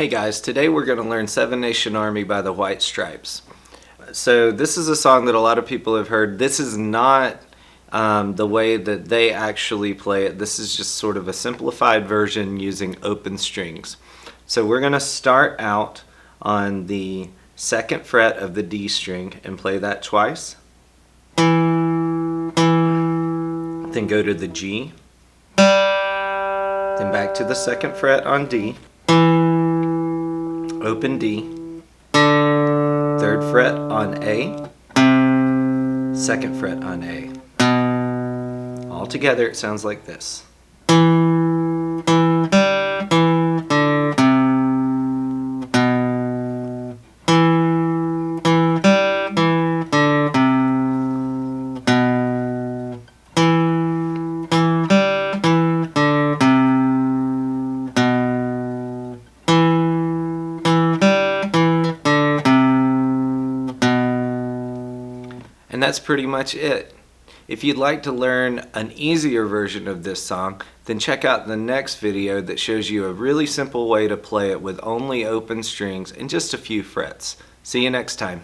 Hey guys, today we're going to learn Seven Nation Army by the White Stripes. So this is a song that a lot of people have heard. This is not the way that they actually play it. This is just sort of a simplified version using open strings. So we're going to start out on the 2nd fret of the D string and play that twice. Then go to the G. Then back to the 2nd fret on D. Open D, 3rd fret on A, 2nd fret on A. All together it sounds like this. And that's pretty much it. If you'd like to learn an easier version of this song, then check out the next video that shows you a really simple way to play it with only open strings and just a few frets. See you next time.